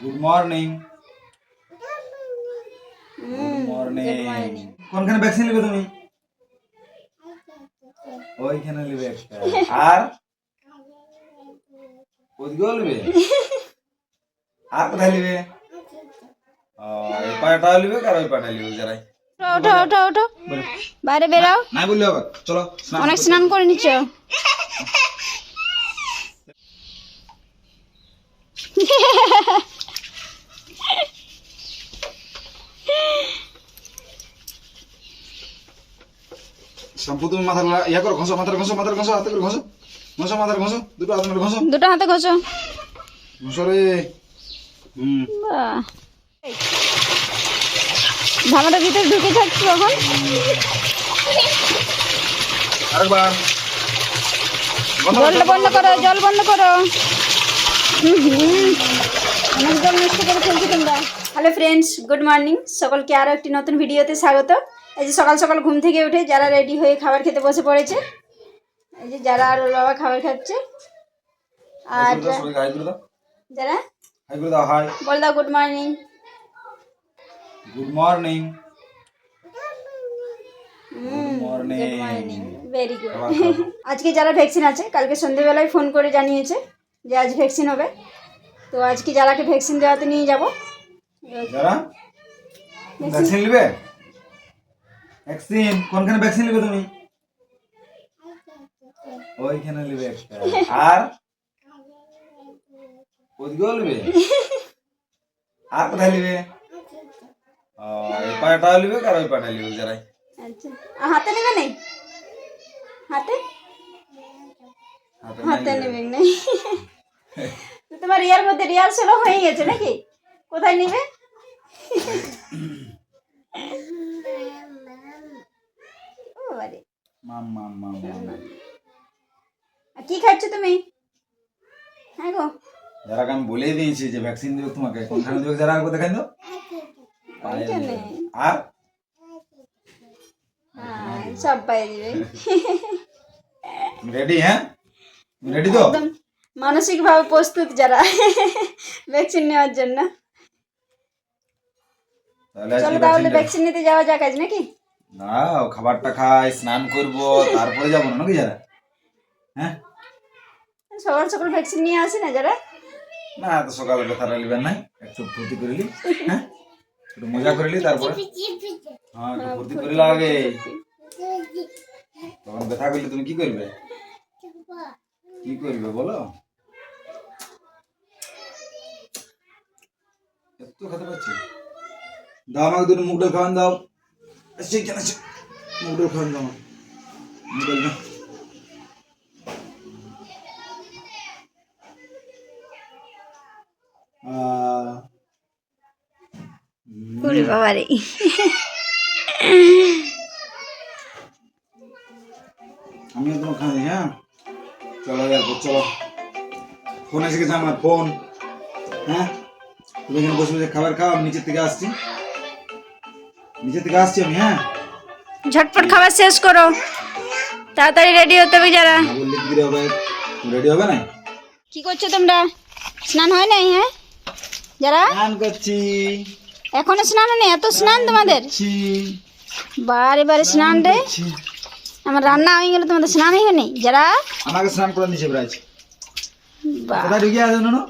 Good morning. Good morning. কোনখানে vaccine নেবে তুমি? ওইখানে নেবে একটা। আর ওইদিকেও নেবে? আর কোথায় নেবে? এই পাটা নেবে আর ওই পাটা নেবে যারাই। ওঠো ওঠো ওঠো, বাইরে বেরাও। না বললে হবে, চলো অনেক স্নান করে নিচ্ছ। শ্যাম্পু তুমি মাথার ইয়া করো, ঘষো, মাথার ঘষো, মাথার ঘষো, হাতে করে ঘষো, ঘষো, মাথার ঘষো, দুটো হাতে করে ঘষো, দুটো হাতে ঘষো। ঘষো রে। বাহ, ধামাটা ভিতরে ঢুকে থাকছি তখন। আরেকবার জলটা বন্ধ করো, জল বন্ধ করো। অনেক জল নষ্ট করে ফেলছি তোমরা। Hello friends, good morning. সকলকে আরও একটি নতুন ভিডিওতে স্বাগত। এই যে সকাল সকাল ঘুম থেকে উঠে যারা রেডি হয়ে খাবার খেতে বসে পড়েছে। এই যে যারা আর ওর বাবা খাবার খাচ্ছে। আর যারা হাই করে দাও, হাই, বল দাও good morning. Good morning. Very good. আজকে যারা ভ্যাকসিন আছে কালকে সন্ধ্যেবেলায় ফোন করে জানিয়েছে যে আজ ভ্যাকসিন হবে। তো আজকে যারাকে ভ্যাকসিন দেওয়াতে নিয়ে যাব। যারা ভ্যাকসিন নেবে? ভ্যাকসিন কোনখানে ভ্যাকসিন নেবে তুমি? ওইখানে নেবে একটা। আর ওইদিকেও নেবে? আর কোথায় নেবে? এই পাটা নেবে আর ওই পাটা নেবে যারাই। আচ্ছা, হাতে নেবে নেই? হাতে হাতে নেবে নেই? তো তোমার রিয়ার মধ্যে রিহার্সালও হয়ে গেছে নাকি? কোথায় নেবে? ও বাবারে, মাম মাম মাম মাম। আর কি খাচ্ছ তুমি? হ্যাঁ গো, যারা আমি বলে দিয়েছি যে ভ্যাকসিন দেবে তোমাকে, কোনখানে দেবে যারা একবার দেখাই দাও। ওইখানে। আর হ্যাঁ, সব পাই দিবে। রেডি? হ্যাঁ রেডি তো? একদম মানসিকভাবে প্রস্তুত যারা ভ্যাকসিন নেওয়ার জন্য। চলো তাহলে ভ্যাকসিন নিতে যাওয়া যাক আজ নাকি? না, খাবারটা খাই, স্নান করব, তারপরে যাবো না নাকি যারা? হ্যাঁ, সকাল সকাল ভ্যাকসিন নিয়ে আসি না যারা। না এত সকালে ব্যথাটা নিবেন নাই, একটু ফুর্তি করিলি, হ্যাঁ একটু মজা করিলি, তারপরে হ্যাঁ একটু ফুর্তি করিলে আগে, তখন ব্যথা করলে তুমি কি করবে? কি করবে বলো? এত খেতে পাচ্ছি, দাও আমাকে দুটো মুগ ডাল খাওয়ান দাও। সেইখানে আছে, মুগ ডাল খাওয়ান দাও আমাকে, মুগ ডাল দাও। ওরে বাবা রে, আমিও তোমার খাই। হ্যাঁ চলো এয়ারপোর্ট চলো, ফোন এসে গেছে আমার, ফোন। হ্যাঁ তুমি এখানে বসে বসে খাবার খাও, আমি নিচের থেকে আসছি, নিচের থেকে আসছি আমি। হ্যাঁ ঝটপট খাবার শেষ করো, তাড়াতাড়ি রেডি হতে হবে যারা। বললে কি করে হবে? রেডি হবে না? কি করছো তোমরা? স্নান হয় নাই? হ্যাঁ যারা স্নান করছি, এখনো স্নান হয়নি? এত স্নান তোমাদের? বারে বারে স্নান রে। আমার রান্না হয়ে গেল, তোমাদের স্নানই হয়নি যারা? আমাকে স্নান করে দিয়েছে ব্রাজ। বাহ, কোথায় ঢুকে আছে জানো?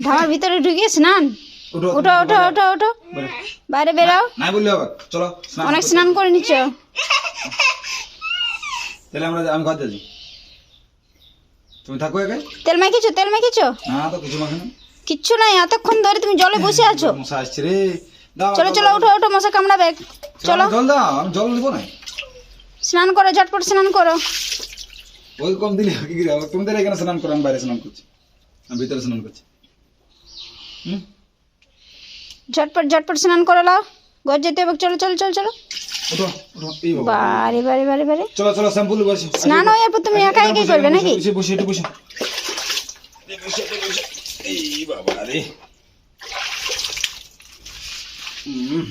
ধামার ভিতরে ঢুকিয়ে স্নান। উঠো ওঠো ওঠো ওঠো ওঠো, বাইরে বেরাও। না বললে হবে, চলো অনেক স্নান করে নিচ্ছ। তাহলে আমি ঘর যাচ্ছি, তুমি থাকো একা। তেল মেখেছো? তেল মেখেছো? না তো কিছু মাখানো, কিচ্ছু নাই, এতক্ষণ ধরে তুমি জলে বসে আছো। মশা আসছে রে। দাও চলো চলো, ওঠো ওঠো, মশা কামড়াবে। চলো জল দাও, আমি জল নেবো না। স্নান করো, ঝটপট স্নান করো। ওই কম দিলে কি করে হবে? তোমাদের এখানে স্নান করো, আমি বাইরে স্নান করছি, আমি ভিতরে স্নান করছি। ঝটপট ঝটপট স্নান করে নাও, ঘর যেতে হবে। চলো চলো চলো চলো, উঠো উঠো, এই বাবা, বারে বারে বারে বারে। চলো চলো শ্যাম্পু নিয়ে বসো। স্নান হয়ে যাবে, তুমি একা একাই করবে নাকি? বসে বসে একটু বসে, এই বাবা রে।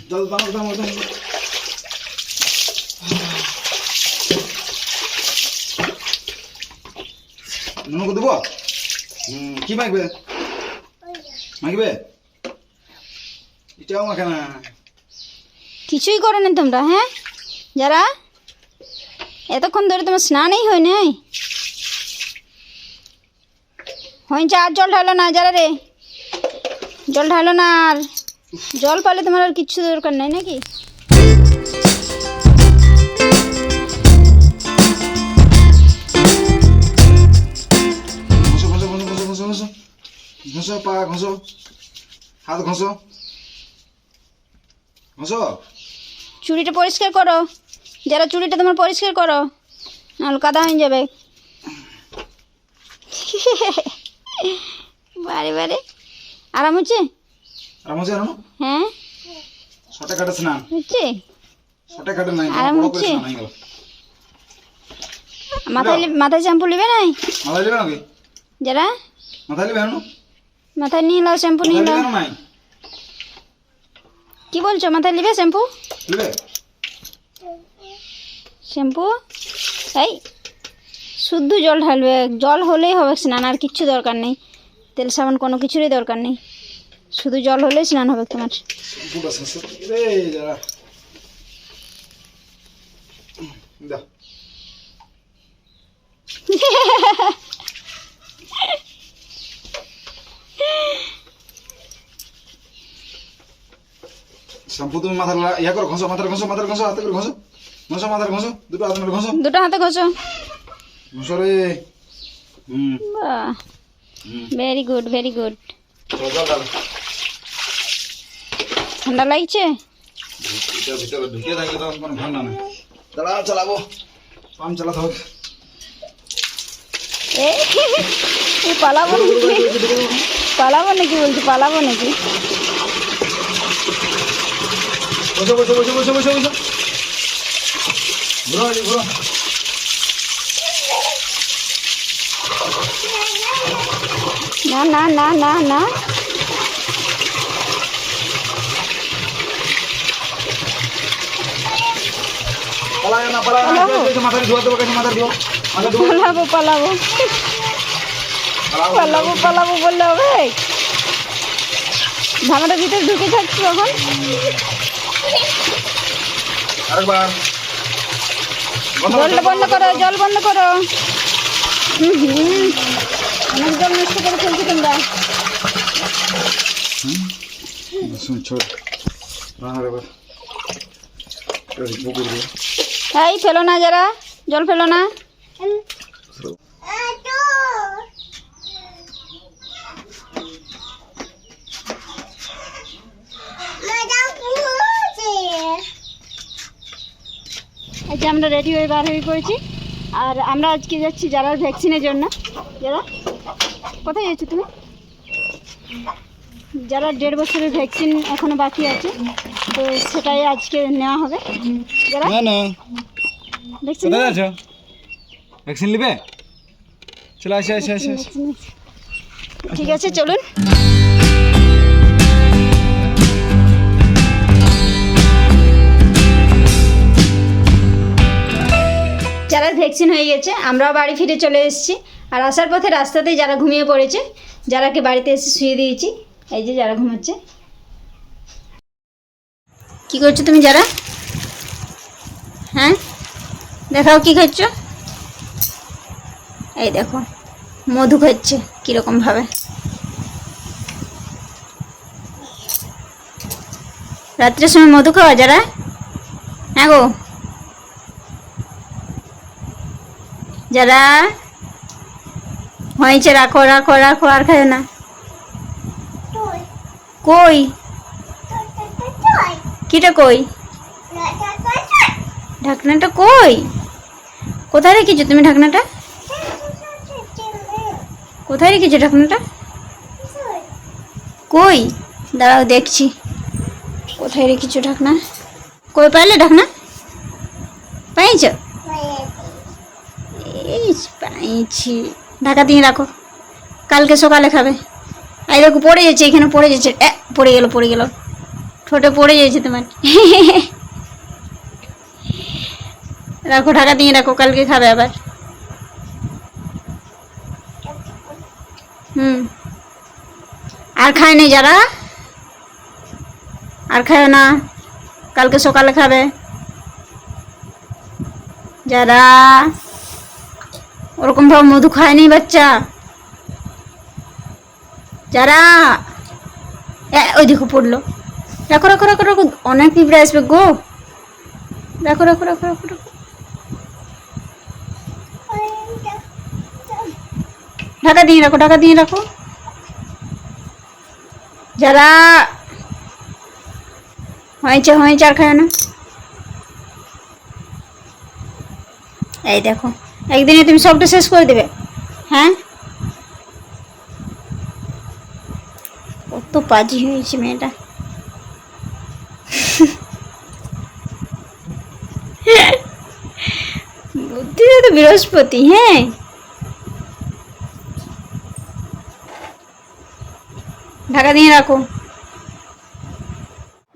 চল দাও দাও দাও, নুন দেবো। কি মাখবে? মাখবে এটাও মাখে না। কিছুই করো না তোমরা, হ্যাঁ? যারা এতক্ষণ ধরে তোমার স্নানই হয় নাই, হয়েছে আর জল ঢালো না। যারা রে জল ঢালো না, আর জল পালে তোমার আর কিচ্ছু দরকার নেই নাকি? ঘষো ঘষো ঘষো ঘষো ঘষো ঘষো ঘষো, পা ঘষো, হাত ঘষো ঘষো। চুড়িটা পরিষ্কার করো, যারা চুড়িটা তোমার পরিষ্কার করো, নাহলে কাদা হয়ে যাবে। বারে বারে আরাম হচ্ছে? আরাম হচ্ছে? আরাম? হ্যাঁ শর্টে কাটে স্নান, হচ্ছে, শর্টে কাটে নাই, আরাম বড় করে হচ্ছে? স্নান হয়ে গেল। মাথায় শ্যাম্পু নিবে নাই? মাথায় দিবে নাকি? যারা মাথায় দিবে না? মাথায় নিয়ে নাও, শ্যাম্পু নিয়ে মাথায় নাও। দিবে না? নাই কি বলছো? মাথায় নিবে শ্যাম্পু? দিবে? শ্যাম্পু এই শুদ্ধ জল ঢালবে, জল হলেই হবে স্নান, আর কিচ্ছু দরকার নেই, তেল সাবান কোনো কিছুরই দরকার নেই, শুধু জল হলেই স্নান হবে তোমার। পুরো শেষ রে যারা দাও। শ্যাম্পু তুমি মাথার ইয়া করো, ঘষো, মাথার ঘষো, মাথার ঘষো, হাতে করে ঘষো, ঘষো, মাথার ঘষো, দুটো হাতে মেরে ঘষো, দুটো হাতে ঘষো। ঘষো রে। বাহ, ভেরি গুড ভেরি গুড। চলো জল ঢালো। ঠান্ডা লাগছে? এটার ভিতরে ঢুকে থাকলে তখন কোনো ঠান্ডা নেই। দাঁড়াও, চালাবো, পাম্প চালাতে হবে। এই পালাবো নাকি? পালাবো নাকি বলছি, পালাবো নাকি? বসো বসো বসো বসো বসো বসো, ঘুরো ঘুরো। না না না না না, পালায় না, পালায় না, মাথায় ধোয়া দেবো, কাছে মাথায় ধোয়া, মাথায় ধোয়া। পালাবো পালাবো পালাবো পালাবো বললে হবে? ধামাটার ভিতরে ঢুকে থাকছি এখন। আরেকবার জলটা বন্ধ করো, জল বন্ধ করো। অনেক জল নষ্ট করে ফেলছি তোমরা। এই ফেলো না, যারা জল ফেলো না। এই যে আমরা রেডি হয়ে বার হয়ে পড়েছি, আর আমরা আজকে যাচ্ছি যারা ভ্যাকসিনের জন্য। যারা কোথায় যাচ্ছ তুমি? যারা 1.5 বছরের ভ্যাকসিন এখনো বাকি আছে, তো সেটাই আজকে নেওয়া হবে। যারা না না, ভ্যাকসিন কোথায় আছো? ভ্যাকসিন নিবে? চলো আসে আসে আসে। ঠিক আছে, চলুন। যারা ভ্যাকসিন হয়ে গেছে, আমরাও বাড়ি ফিরে চলে এসেছি, আর আসার পথে রাস্তাতেই যারা ঘুমিয়ে পড়েছে, যারাকে বাড়িতে এসে শুয়ে দিয়েছি। এই যে যারা ঘুমাচ্ছে। কি করছো তুমি যারা? হ্যাঁ দেখাও কি খাচ্ছ। এই দেখো মধু খাচ্ছে কিরকম ভাবে। রাত্রের সময় মধু খাওয়া যারা? হ্যাঁ গো যারা, হয়েছে, রাখো রাখো রাখো, আর খায় না। কই কিটা কই? ঢাকনাটা কই? কোথায় রেখেছো তুমি ঢাকনাটা? কোথায় রেখেছো ঢাকনাটা? কই দাঁড়াও দেখছি, কোথায় রেখেছো ঢাকনা? কই পাইলে ঢাকনা? পাইছ? এই পাইছি। ঢাকা দিয়ে রাখো, কালকে সকালে খাবে। এই দেখো পড়ে যাচ্ছে, এখানে পড়ে যাচ্ছে। পড়ে গেল পড়ে গেল, ঠোঁটে পড়ে যাচ্ছে তোমার। রাখো, ঢাকা দিয়ে রাখো, কালকে খাবে আবার। আর খায়নি যারা, আর খায় না, কালকে সকালে খাবে। যারা ওরকম ভাবে মধু খায়নি বাচ্চা, যারা ওই দেখো পড়লো। রাখো রাখো রাখো রাখো, অনেক পিঁপড়ে আসবে গো। রাখো রাখো রাখো রাখো রাখো, ঢাকা দিয়ে রাখো, ঢাকা দিয়ে রাখো। যারা হয়েছে হয়েছে, আর খায় না। এই দেখো, একদিনে তুমি সবটা শেষ করে দেবে। হ্যাঁ, কত পাজি হয়েছে মেয়েটা। বুদ্ধিটা তো বৃহস্পতি। হ্যাঁ, ঢাকা দিয়ে রাখো।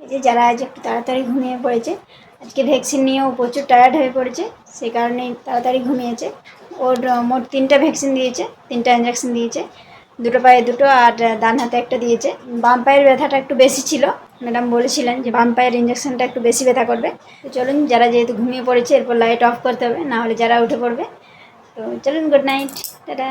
এই যে যারা আজ একটু তাড়াতাড়ি ঘুমিয়ে পড়েছে, আজকে ভ্যাকসিন নিয়েও প্রচুর টায়ার্ড হয়ে পড়েছে, সেই কারণেই তাড়াতাড়ি ঘুমিয়েছে। ওর মোট 3টা ভ্যাকসিন দিয়েছে, 3টা ইঞ্জেকশন দিয়েছে, 2টো পায়ে 2টো আর ডান হাতে একটা দিয়েছে। বাম পায়ের ব্যথাটা একটু বেশি ছিল, ম্যাডাম বলেছিলেন যে বাম পায়ের ইঞ্জেকশনটা একটু বেশি ব্যথা করবে। তো চলুন, যারা যেহেতু ঘুমিয়ে পড়েছে এরপর লাইট অফ করতে হবে, না হলে যারা উঠে পড়বে। তো চলুন, গুড নাইট, টাটা।